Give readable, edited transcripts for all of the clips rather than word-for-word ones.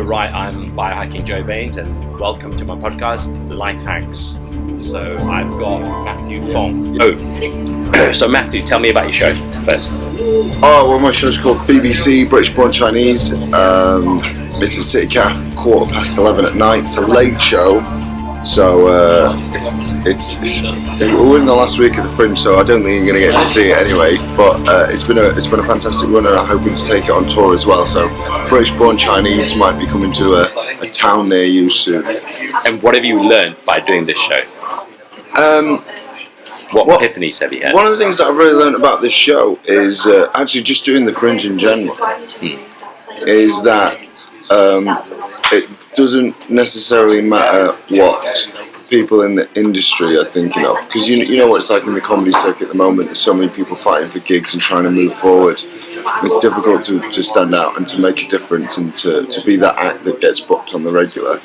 right, I'm Biohacking Joe Bains, and welcome to my podcast, Life Hacks. So I've got Matthew Fong. So Matthew, tell me about your show first. Oh, well, my show's called BBC, British Born Chinese. It's a City Cafe, 11:15 at night. It's a late show, so we're in the last week of the Fringe, so I don't think you're going to get to see it anyway. But it's been a fantastic run, and I'm hoping to take it on tour as well. So British Born Chinese might be coming to a town near you soon. And what have you learned by doing this show? What epiphanies have you had? One of the things that I've really learned about this show is actually just doing the Fringe in general. Is that it doesn't necessarily matter what people in the industry are thinking of, because you know what it's like in the comedy circuit at the moment. There's so many people fighting for gigs and trying to move forward. It's difficult to stand out and to make a difference and to be that act that gets booked on the regular.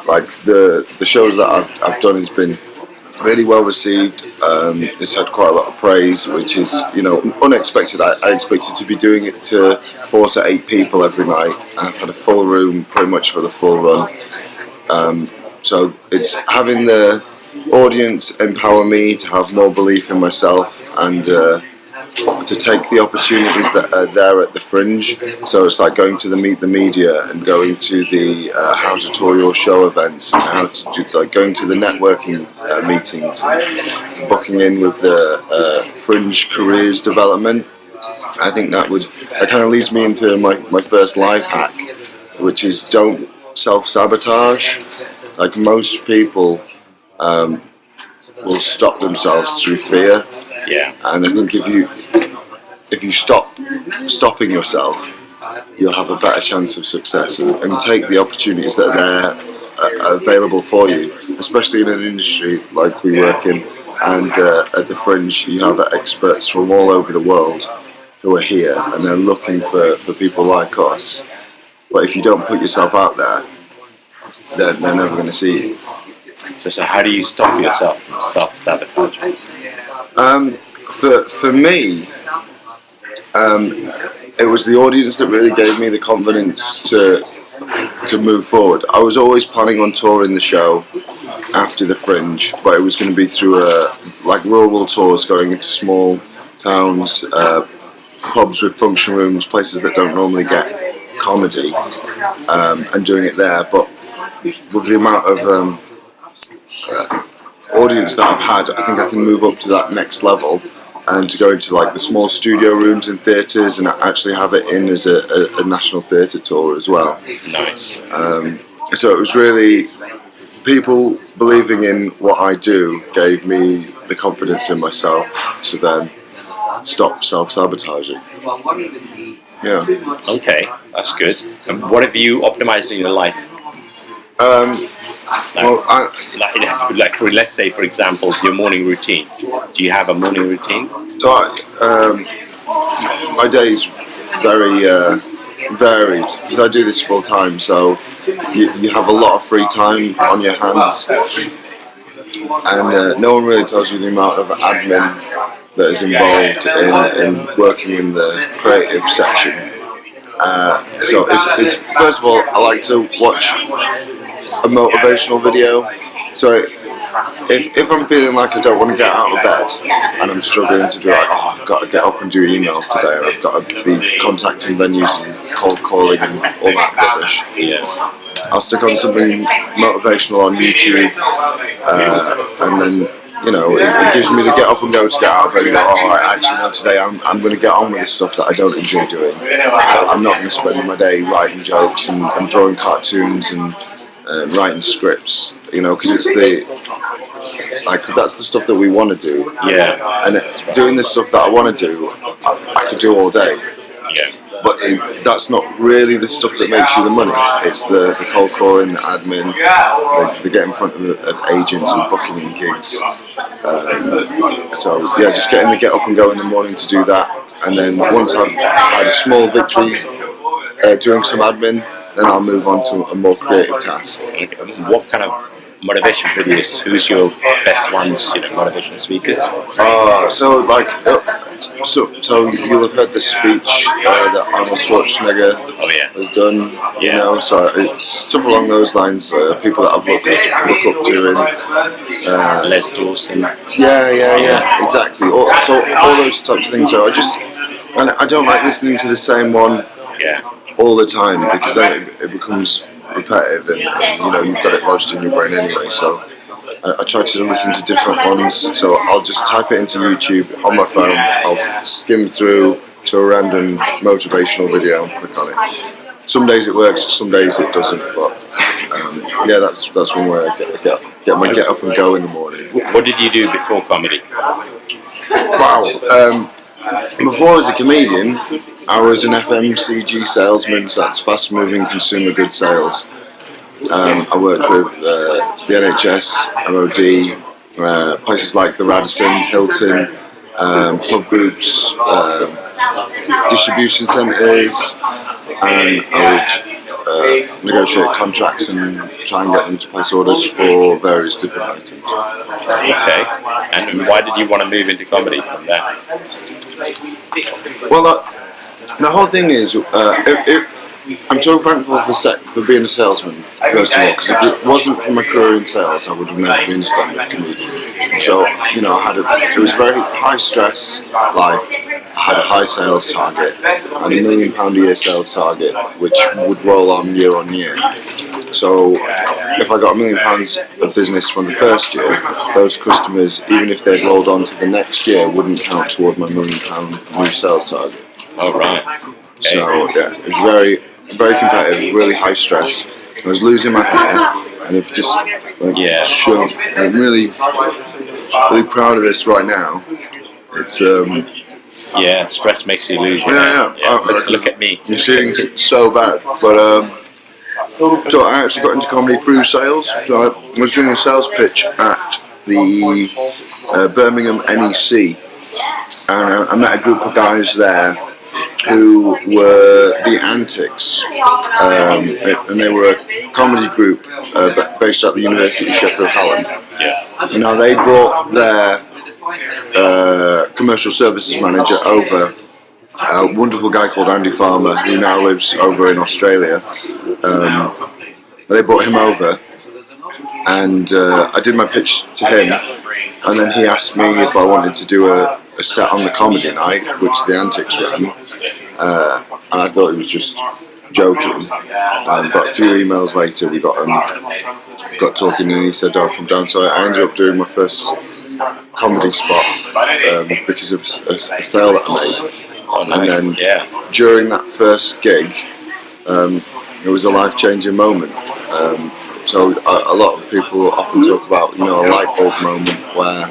Like the shows that I've done has been really well received. It's had quite a lot of praise, which is unexpected. I expected to be doing it to 4 to 8 people every night, and I've had a full room pretty much for the full run. So it's having the audience empower me to have more belief in myself and to take the opportunities that are there at the Fringe. So it's like going to the Meet the Media and going to the How to Tour Your Show events, and how to do, like going to the networking meetings, booking in with the Fringe careers development. I think that kind of leads me into my first life hack, which is don't self-sabotage. Like most people will stop themselves through fear. Yeah. And I think if you stop stopping yourself, you'll have a better chance of success and take the opportunities that are available for you, especially in an industry like we work in. And at the Fringe, you have experts from all over the world who are here, and they're looking for people like us. But if you don't put yourself out there, they're never going to see you. So how do you stop yourself from self-sabotaging? For me, it was the audience that really gave me the confidence to move forward. I was always planning on touring the show after the Fringe, but it was going to be through rural tours, going into small towns, pubs with function rooms, places that don't normally get comedy, and doing it there. But with the amount of audience that I've had, I think I can move up to that next level and to go into like the small studio rooms in theatres and actually have it in as a national theatre tour as well. Nice. So it was really people believing in what I do gave me the confidence in myself to then stop self-sabotaging. Yeah. Okay, that's good. And what have you optimized in your life? Let's say, for example, your morning routine. Do you have a morning routine? So my day's very varied because I do this full time. So you have a lot of free time on your hands, and no one really tells you the amount of admin that is involved in working in the creative section. So it's first of all, I like to watch a motivational video. So if I'm feeling like I don't want to get out of bed and I'm struggling to be like, I've got to get up and do emails today, and I've got to be contacting venues and cold calling and all that rubbish, I'll stick on something motivational on YouTube, and then it gives me the get up and go to get out of bed and go, actually no, today I'm going to get on with the stuff that I don't enjoy doing. I'm not going to spend my day writing jokes and drawing cartoons and writing scripts, because it's that's the stuff that we want to do. Yeah. And doing the stuff that I want to do, I could do all day. Yeah. But that's not really the stuff that makes you the money. It's the cold calling, the admin, the get in front of agents and booking in gigs. So yeah, just getting the get up and go in the morning to do that. And then once I've had a small victory doing some admin, then I'll move on to a more creative task. What kind of motivation videos? Who's your best ones? Motivation speakers. So So you'll have heard the speech that Arnold Schwarzenegger has done. You know, so it's stuff along those lines. People that I've look up to, and Les Dawson. Yeah, exactly. All those types of things. So I don't like listening to the same one all the time, because then it becomes repetitive, and you know, you've got it lodged in your brain anyway. So I try to listen to different ones. So I'll just type it into YouTube on my phone. I'll skim through to a random motivational video and click on it. Some days it works, some days it doesn't. But that's one where I get my get up and go in the morning. What did you do before comedy? Wow. Before I was a comedian, I was an FMCG salesman, so that's fast moving consumer goods sales. I worked with the NHS, MOD, places like the Radisson, Hilton, pub groups, distribution centres, and I would negotiate contracts and try and get them to place orders for various different items. Okay, and why did you want to move into comedy from that? Well, the whole thing is, I'm so thankful for being a salesman, first of all, because if it wasn't for my career in sales, I would have never been a stand-up comedian. So, you know, it was a very high stress life. I had a high sales target, and £1 million a year sales target, which would roll on year. So if I got £1 million of business from the first year, those customers, even if they'd rolled on to the next year, wouldn't count toward my £1 million new sales target. Oh, right. Okay. So yeah, it was very competitive, really high stress. I was losing my hair, and it just sure. I'm really proud of this right now. It's stress makes you lose. Look at me. You're seeing so bad, but so I actually got into comedy through sales. So I was doing a sales pitch at the Birmingham NEC, and I met a group of guys there who were the Antics, and they were a comedy group based at the University of Sheffield Hallam. Yeah. Now they brought their commercial services manager over, a wonderful guy called Andy Farmer, who now lives over in Australia. They brought him over, and I did my pitch to him, and then he asked me if I wanted to do a set on the comedy night, which the Antics ran, and I thought he was just joking. But a few emails later, we got talking, and he said, "Oh, come down." So I ended up doing my first comedy spot because of a sale that I made. Oh, nice. And then during that first gig, it was a life-changing moment. So a lot of people often talk about, you know, a light bulb moment where,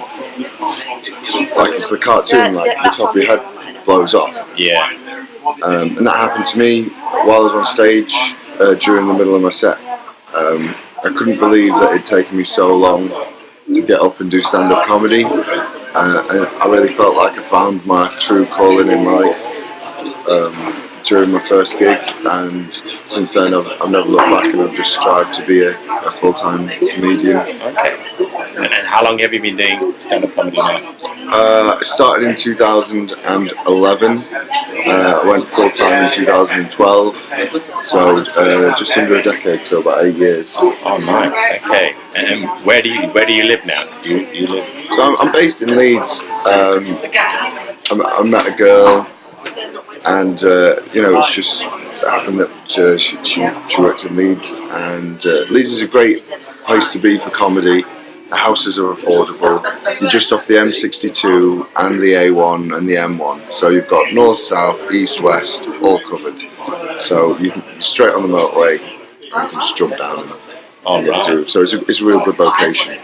like, it's the cartoon, like the top of your head blows off. Yeah. And that happened to me while I was on stage during the middle of my set. I couldn't believe that it'd taken me so long to get up and do stand-up comedy, and I really felt like I found my true calling in life during my first gig, and since then I've never looked back, and I've just strived to be a full-time comedian. Okay. And how long have you been doing stand-up comedy now? I started in 2011, I went full-time in 2012, so just under a decade, so about 8 years. Oh, nice. Okay. And where do you live now? You live? So I'm based in Leeds. I met a girl, and you know, it's just happened that she worked in Leeds, and Leeds is a great place to be for comedy. The houses are affordable. You're just off the M62 and the A1 and the M1, so you've got north, south, east, west, all covered. So you can straight on the motorway, and you can just jump down and get through. So it's a real good location.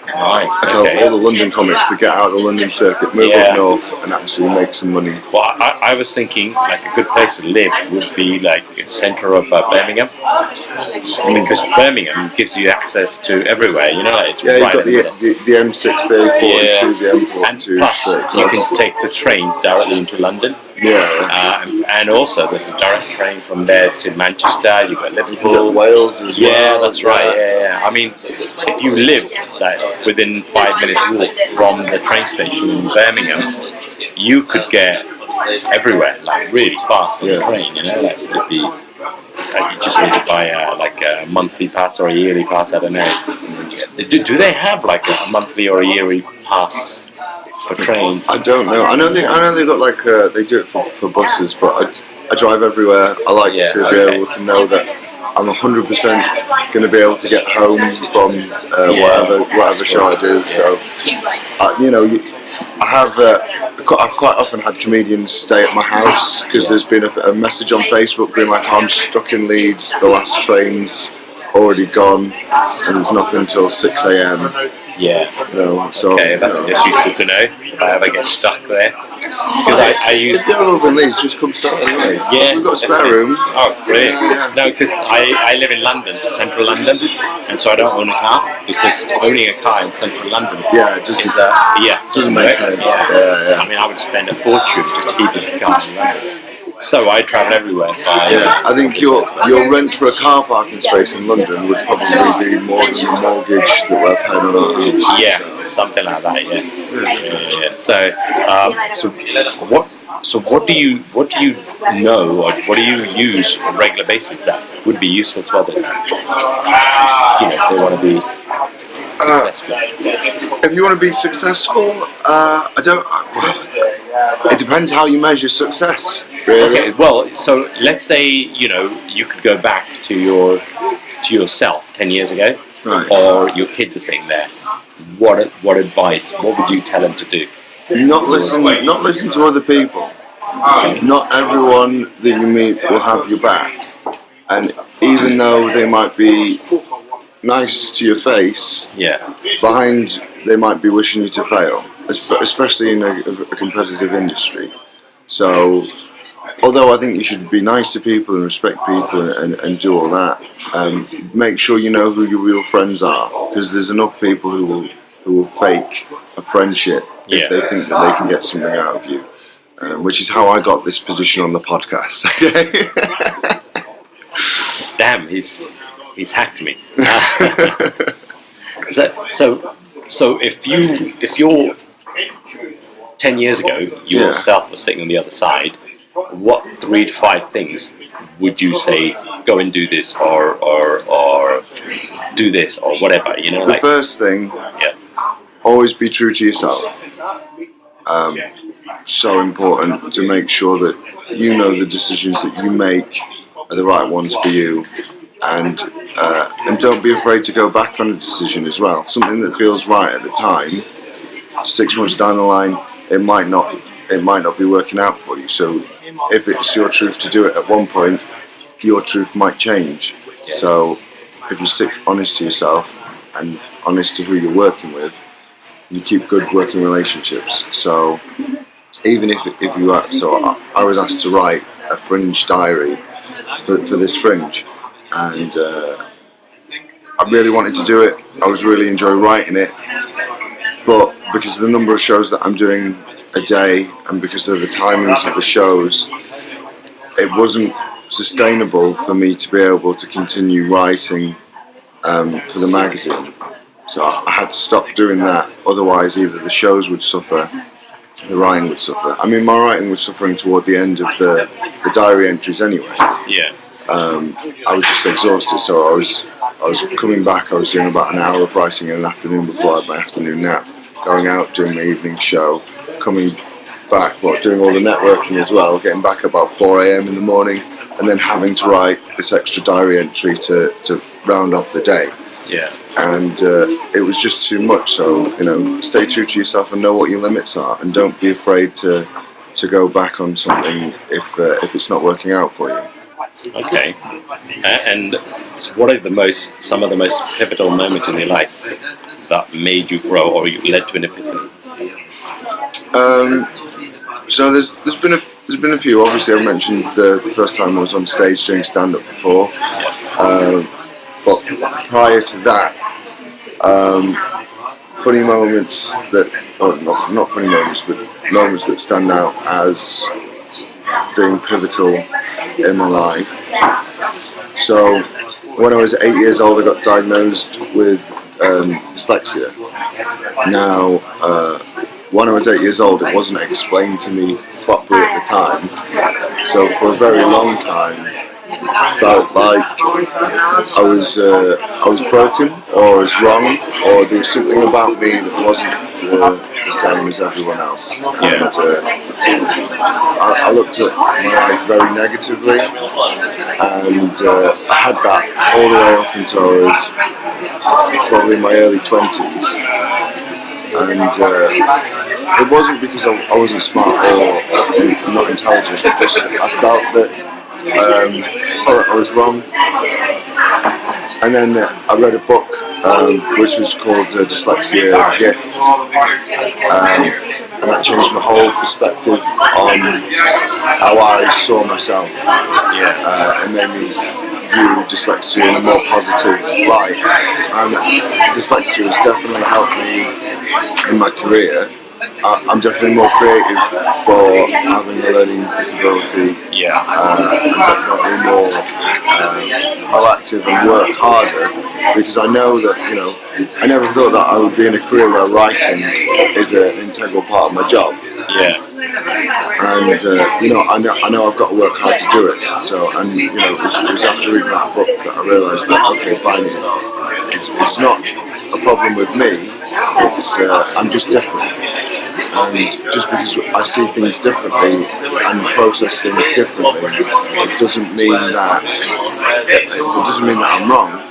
Nice. I tell all the London comics to get out of the London circuit, move up north, and actually make some money. Well, I was thinking like a good place to live would be like the centre of Birmingham, because Birmingham gives you access to everywhere. You know, it's you've right got the M6, the A42, the M42. And plus, you can take the train directly into London. Yeah. And also, there's a direct train from there to Manchester. You've got Liverpool. You've got Wales as well. Yeah, that's right. Yeah. I mean, if you live like within 5 minutes walk from the train station in Birmingham, you could get everywhere like really fast with the Yeah. train. You know, like it'd be. You just need to buy a monthly pass or a yearly pass. I don't know. Do they have like a monthly or a yearly pass for trains? I don't know. I know they got like they do it for buses, but I drive everywhere. I like to be able to know that I'm 100% going to be able to get home from whatever show I do. So I've quite often had comedians stay at my house because there's been a message on Facebook being like, I'm stuck in Leeds, the last train's already gone, and there's nothing until 6 a.m. Yeah. So okay, that's useful to know if I ever get stuck there. Because I use. If you're over in Leeds, just come start anyway. Yeah, we've got spare room. Oh, great. Yeah. No, because I live in London, central London, and so I don't own a car because owning a car in central London doesn't make sense. Yeah. I mean, I would spend a fortune just keeping a car in London. So I travel everywhere. I think your rent for a car parking space in London would probably be more than the mortgage that we're paying on our house. Yeah, something like that. Yes. Yeah. So what do you know, or what do you use on a regular basis that would be useful to others? If they want to be successful. If you want to be successful, it depends how you measure success. Really. Okay, well, so let's say you could go back to yourself 10 years ago, right. Or your kids are sitting there. What advice? What would you tell them to do? Not listen to other people. Not everyone that you meet will have your back, and even though they might be nice to your face, behind they might be wishing you to fail, especially in a competitive industry. So, although I think you should be nice to people and respect people and do all that, make sure you know who your real friends are, because there's enough people who will fake a friendship if they think that they can get something out of you, which is how I got this position on the podcast. Damn, he's hacked me. So if you're 10 years ago, yourself was sitting on the other side, what 3 to 5 things would you say, go and do this, or do this, or whatever, The first thing, always be true to yourself. So important to make sure that you know the decisions that you make are the right ones for you, and don't be afraid to go back on a decision as well. Something that feels right at the time, 6 months down the line, it might not be working out for you. So if it's your truth to do it at one point, your truth might change. So if you stick honest to yourself and honest to who you're working with, you keep good working relationships. So even if you are, I was asked to write a Fringe diary for this Fringe, and I really wanted to do it. I was really enjoying writing it, but because of the number of shows that I'm doing a day, and because of the timings of the shows, it wasn't sustainable for me to be able to continue writing for the magazine. So I had to stop doing that, otherwise either the shows would suffer, the writing would suffer. I mean, my writing was suffering toward the end of the diary entries anyway. Yeah. I was just exhausted, so I was coming back, I was doing about an hour of writing in an afternoon before I had my afternoon nap, going out, doing my evening show, coming back, doing all the networking as well, getting back about 4 a.m. in the morning, and then having to write this extra diary entry to round off the day. Yeah. And it was just too much, so, stay true to yourself and know what your limits are, and don't be afraid to go back on something if it's not working out for you. Okay. And so what are some of the most pivotal moments in your life that made you grow, or you led to an epiphany? So there's been a few. Obviously, I mentioned the first time I was on stage doing stand-up before. But prior to that, funny moments not funny moments, but moments that stand out as being pivotal in my life. So when I was 8 years old, I got diagnosed with dyslexia. Now, when I was 8 years old, it wasn't explained to me properly at the time. So for a very long time, I felt like I was broken, or I was wrong, or there was something about me that wasn't the same as everyone else. And I looked at my life very negatively, and I had that all the way up until I was probably in my early 20s. And it wasn't because I wasn't smart or not intelligent. Just I felt that I was wrong. And then I read a book which was called Dyslexia Gift, and that changed my whole perspective on how I saw myself. It made me view dyslexia in a more positive light, and dyslexia has definitely helped me in my career. I'm definitely more creative for having a learning disability. I'm definitely more proactive and work harder, because I know that, I never thought that I would be in a career where writing is an integral part of my job. And I know I've got to work hard to do it. So, and it was after reading that book that I realised that fine, it's not a problem with me. It's I'm just different, and just because I see things differently and process things differently, it doesn't mean that I'm wrong.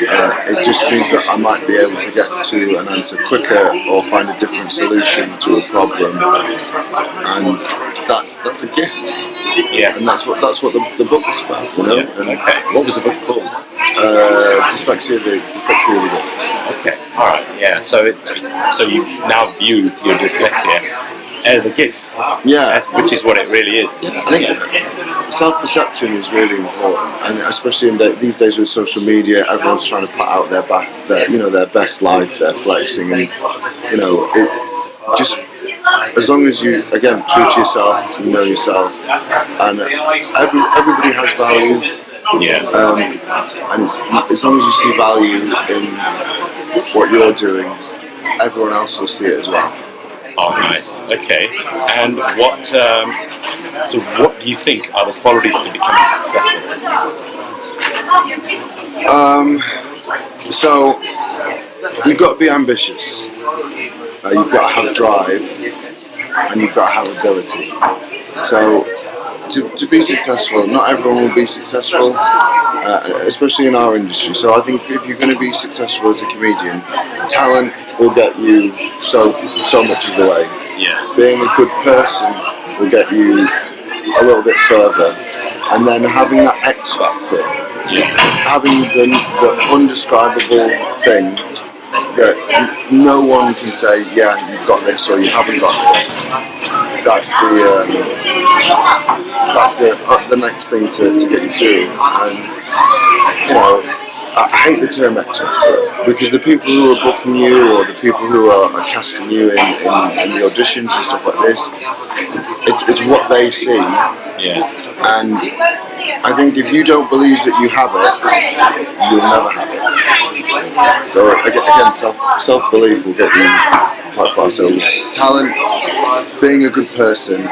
It just means that I might be able to get to an answer quicker or find a different solution to a problem, and that's a gift. And that's what the book is about. What was the book called? Dyslexia the Gift. Okay. All right. Yeah. So you now view your dyslexia as a gift. Which is what it really is. I think self-perception is really important, and especially in these days with social media, everyone's trying to put out their best life, they're flexing, and it just, as long as you, again, true to yourself, you know yourself, and everybody has value. And as long as you see value in what you're doing, everyone else will see it as well. Oh, nice. Okay. And what do you think are the qualities to becoming successful? So you've got to be ambitious. You've got to have drive, and you've got to have ability. So to be successful, not everyone will be successful, especially in our industry. So I think if you're going to be successful as a comedian, talent will get you so much of the way. Being a good person will get you a little bit further, and then having that X factor, having the undescribable thing that no one can say, yeah, you've got this or you haven't got this. That's the next thing to get you through. And I hate the term X Factor, because the people who are booking you, or the people who are casting you in the auditions and stuff like this, it's what they see. And I think if you don't believe that you have it, you'll never have it. So again, self-belief will get you quite far. So talent, being a good person,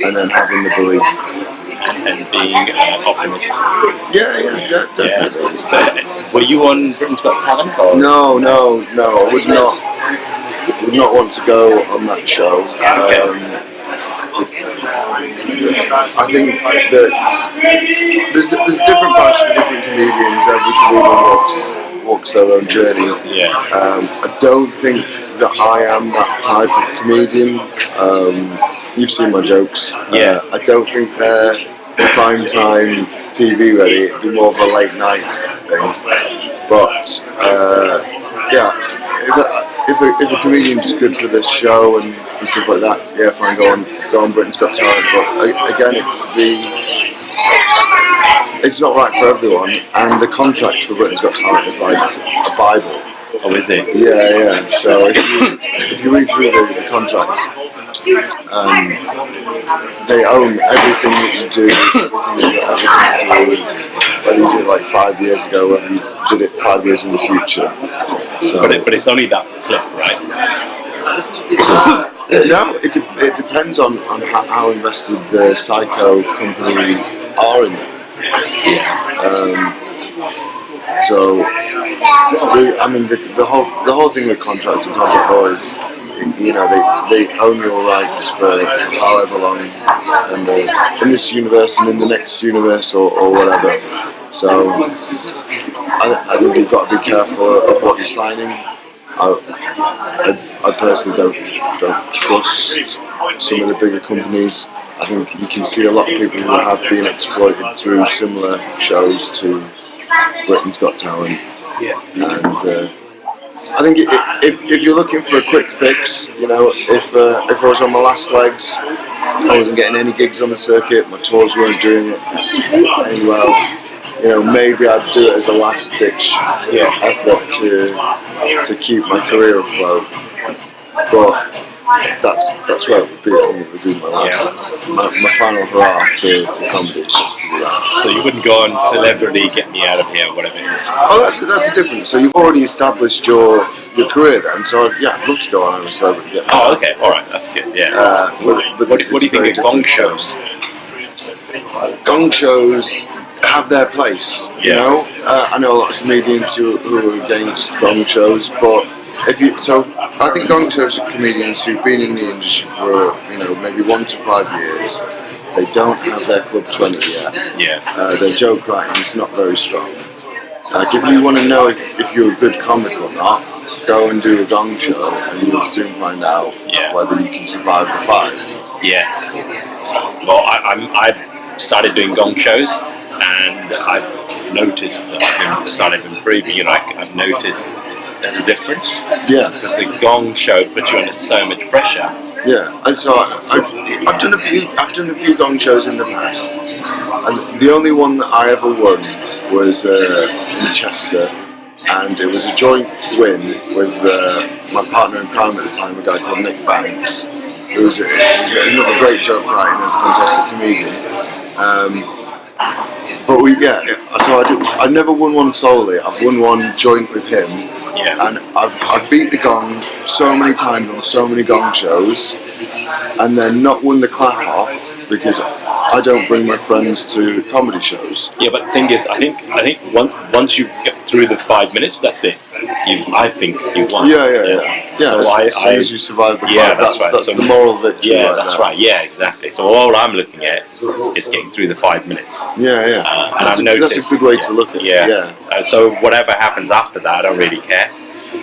and then having the belief. And being an optimist. Definitely. So, were you on Britain's Got Talent? Or? No, I would not want to go on that show. I think that there's different paths for different comedians. Every comedian walks their own journey. I don't think that I am that type of comedian. You've seen my jokes. I don't think they're prime time TV ready. It'd be more of a late night thing. But if a comedian's good for this show and stuff like that, fine, go on Britain's Got Talent. But again, it's not right for everyone, and the contract for Britain's Got Talent is like a Bible. Oh, is it? Yeah. So if you read through the contract, they own everything that you do, whether you did it like 5 years ago, whether you did it 5 years in the future. So, but it's only that clip, right? No, it depends on how invested the psycho company are in it. So, I mean, the whole thing with contracts and contract law is, you know, they own your rights for however long, and in this universe and in the next universe or whatever. So, I think you've got to be careful of what you're signing. I personally don't trust some of the bigger companies. I think you can see a lot of people who have been exploited through similar shows to Britain's Got Talent. Yeah. And I think if you're looking for a quick fix, you know, if I was on my last legs, I wasn't getting any gigs on the circuit, my tours weren't doing it any well. You know, maybe I'd do it as a last ditch effort to keep my career afloat. But that's where it would be. I think it would be my last, my final hurrah to comedy. So you wouldn't go on Celebrity, Get Me Out of Here, whatever it is. Oh, that's the difference. So you've already established your career then. So yeah, I'd love to go on a Celebrity. Get Me Oh, okay, all right, that's good. Yeah. What do you think of Gong shows? Gong shows have their place, you know. I know a lot of comedians who are against Gong shows, but I think Gong shows are comedians who've been in the industry for, you know, maybe 1 to 5 years. They don't have their Club 20 yet. Yeah. Their joke writing's not very strong. Like, if you want to know if you're a good comic or not, go and do a Gong show, and you'll soon find out whether you can survive the 5. Yes. Well, I started doing Gong shows, and I've noticed that I've started improving. You know, I've noticed there's a difference. Yeah. Because the Gong show puts you under so much pressure. Yeah, and so I've done a few Gong shows in the past, and the only one that I ever won was in Chester, and it was a joint win with my partner in crime at the time, a guy called Nick Bains, who was another great joke writer and fantastic comedian. But so I never won one solely. I've won one joint with him. Yeah. And I've beat the Gong so many times on so many Gong shows, and then not won the clap off because I don't bring my friends to comedy shows. Yeah, but the thing is, I think once you get through the 5 minutes, that's it. I think you won. Yeah. So as soon as you survive the 5, that's the moral victory. Yeah, that's right. Yeah, exactly. So all I'm looking at is getting through the 5 minutes. Yeah. And that's a good way to look at it. Yeah. So whatever happens after that, I don't really care.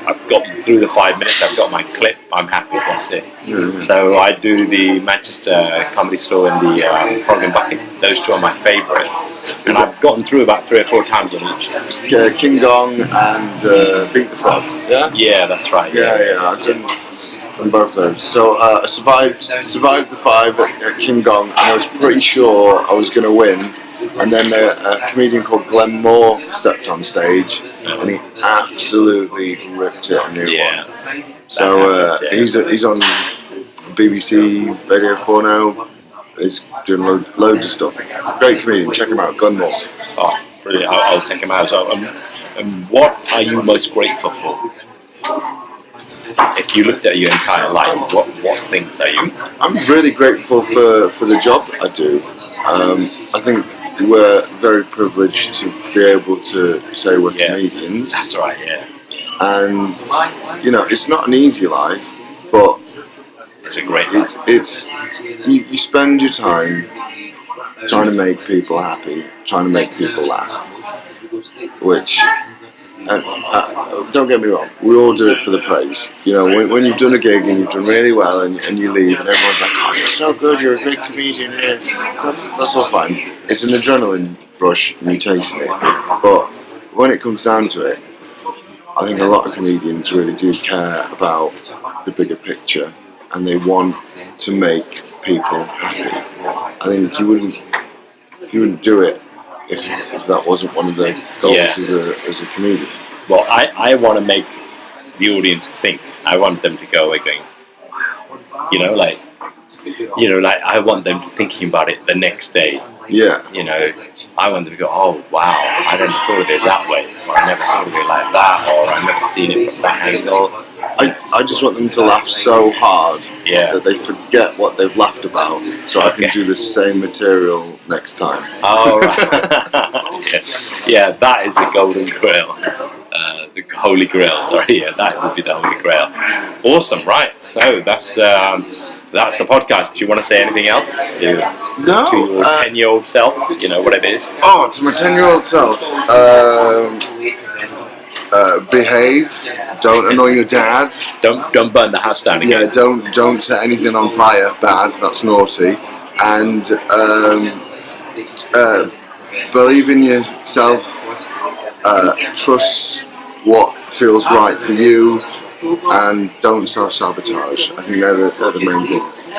I've gotten through the 5 minutes, I've got my clip, I'm happy, that's it. Mm-hmm. So I do the Manchester Comedy Store and the Frog and Bucket. Those two are my favourite. And I've gotten through about 3 or 4 times on each. King Gong and Beat the Frog. Yeah? Yeah, that's right. Yeah. I've done both of those. So I survived the 5 at King Gong, and I was pretty sure I was going to win. And then a comedian called Glenn Moore stepped on stage, and he absolutely ripped it a new one. So he's on BBC Radio 4 now. He's doing loads of stuff. Great comedian. Check him out, Glenn Moore. Oh, brilliant! I'll check him out. So, what are you most grateful for? If you looked at your entire life, what things are you? I'm really grateful for the job that I do. I think we're very privileged to be able to say we're comedians. That's right, yeah. And, you know, it's not an easy life, but it's a great life. You spend your time trying to make people happy, trying to make people laugh, which, don't get me wrong, we all do it for the praise. You know, when you've done a gig and you've done really well and you leave and everyone's like, oh, you're so good, you're a great comedian, that's all fine. It's an adrenaline rush and you're tasting it. But when it comes down to it, I think a lot of comedians really do care about the bigger picture and they want to make people happy. I think you wouldn't do it if that wasn't one of the goals as a comedian. Well, I want to make the audience think. I want them to go away going, wow. I want them thinking about it the next day. Yeah. You know, I want them to go, oh wow, I never thought of it that way, or I never thought of it like that, or I've never seen it from that angle. I just want them to laugh so hard Yeah. that they forget what they've laughed about, so I can do the same material next time. Oh, right. Yeah, that is the golden grail. The holy grail, sorry, yeah, that would be the holy grail. Awesome, right, so that's the podcast. Do you want to say anything else to your 10-year-old self, you know, whatever it is? Oh, to my 10-year-old self, behave, don't annoy your dad. Don't burn the house down again. Yeah, don't set anything on fire, bad, that's naughty. And believe in yourself, trust what feels right for you, and don't self-sabotage. I think they're the main things.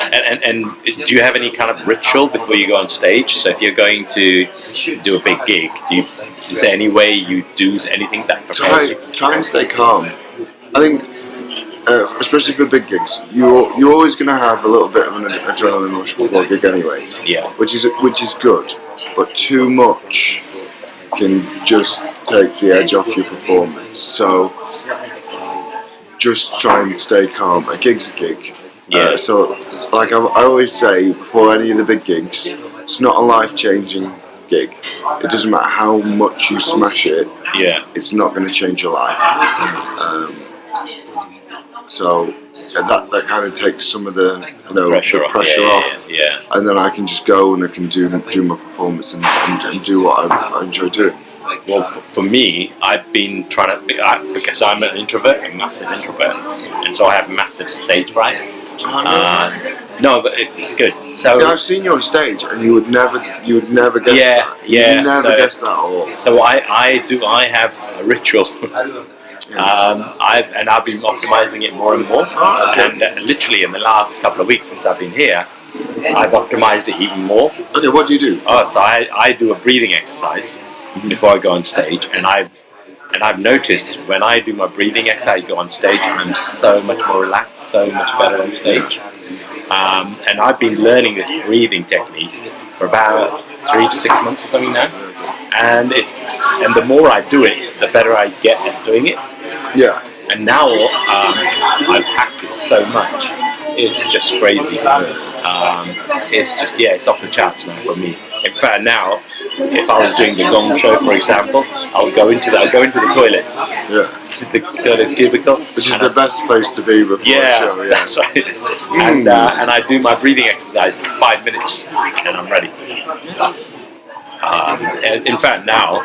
And do you have any kind of ritual before you go on stage? So if you're going to do a big gig, is there any way you do anything that prepares you? Try and stay calm. I think, especially for big gigs, you're always going to have a little bit of an adrenaline rush before a gig anyway. Yeah. Which is good, but too much can just take the edge off your performance. So just try and stay calm. A gig's a gig. Yeah. So, like I always say before any of the big gigs, it's not a life-changing gig. It doesn't matter how much you smash it. Yeah. It's not going to change your life. So that kind of takes some of the pressure off. Yeah. And then I can just go and I can do my performance and do what I enjoy doing. Well, for me, I've been trying to, because I'm an introvert, a massive introvert, and so I have massive stage fright. No, but it's good. So see, I've seen you on stage, and you would never guess that. Yeah, you never guess that at all. So I have a ritual. I've been optimizing it more and more. Oh, okay. And literally in the last couple of weeks since I've been here, I've optimized it even more. Okay, what do you do? Oh, so I do a breathing exercise before I go on stage, and I've noticed when I do my breathing exercise, I go on stage, I'm so much more relaxed, so much better on stage. And I've been learning this breathing technique for about 3 to 6 months or something now. And the more I do it, the better I get at doing it. Yeah. And now I've hacked it so much. It's just crazy. It's just, it's off the charts now for me. In fact, now, if I was doing the Gong show, for example, I'll go into the toilets. Yeah. The toilet's cubicle. Which is the best place to be before a show, yeah. That's right. And I do my breathing exercise 5 minutes, and I'm ready. In fact, now,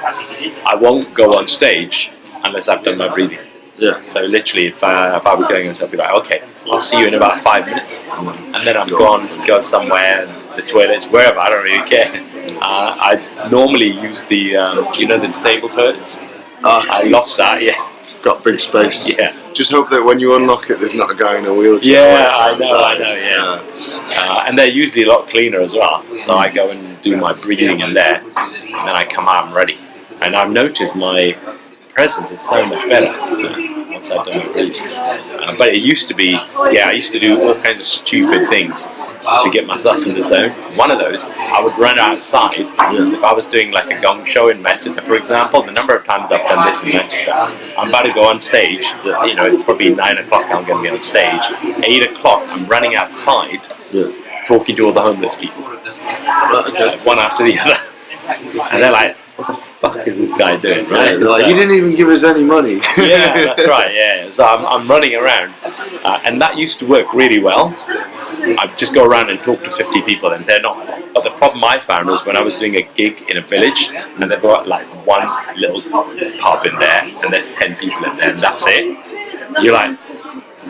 I won't go on stage unless I've done my breathing. Yeah. So literally, if I was going on, I'd be like, okay, I'll see you in about 5 minutes, and then I'm gone, go somewhere, the toilets, wherever. I don't really care. I normally use the the disabled toilets. I lock that. Yeah. Got big space. Yeah. Just hope that when you unlock it, there's not a guy in a wheelchair. Yeah, I know. Yeah. And they're usually a lot cleaner as well. So I go and do my breathing in there, and then I come out and ready. And I've noticed my presence is so much better once I've done my breathing. But it used to be, I used to do all kinds of stupid things to get myself in the zone. One of those, I would run outside. If I was doing like a Gong show in Manchester, for example, the number of times I've done this in Manchester, I'm about to go on stage, it's probably 9 o'clock I'm going to be on stage. 8 o'clock, I'm running outside, talking to all the homeless people. One after the other. And they're like, what the fuck is this guy doing, right? They're like, you didn't even give us any money. Yeah, that's right, yeah. So I'm running around. And that used to work really well. I'd just go around and talk to 50 people, and they're not. But the problem I found was when I was doing a gig in a village, and they've got like one little pub in there, and there's 10 people in there, and that's it. You're like,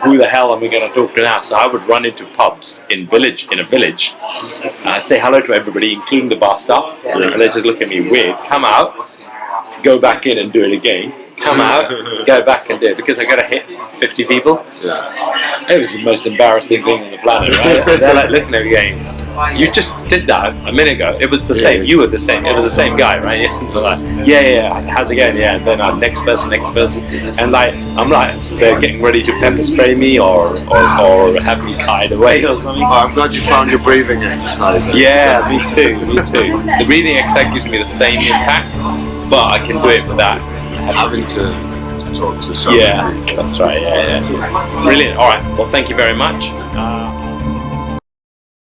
who the hell am I going to talk to now? So I would run into pubs in a village, say hello to everybody, including the bar staff, and they just look at me weird. Come out, go back in and do it again. Come out, go back and do it, because I got to hit 50 people. It was the most embarrassing thing on the planet, right? They're like looking at me going, you just did that a minute ago. It was the same. You were the same. It was the same guy, right? Like, yeah. How's it going? Yeah. And then next person. And like, I'm like, they're getting ready to pepper spray me or have me kite away or something. Oh, I'm glad you found your breathing exercise. Yeah, me too. The breathing exercise gives me the same impact, but I can do it without having to talk to someone. Yeah, that's right. Yeah. Brilliant. All right. Well, thank you very much.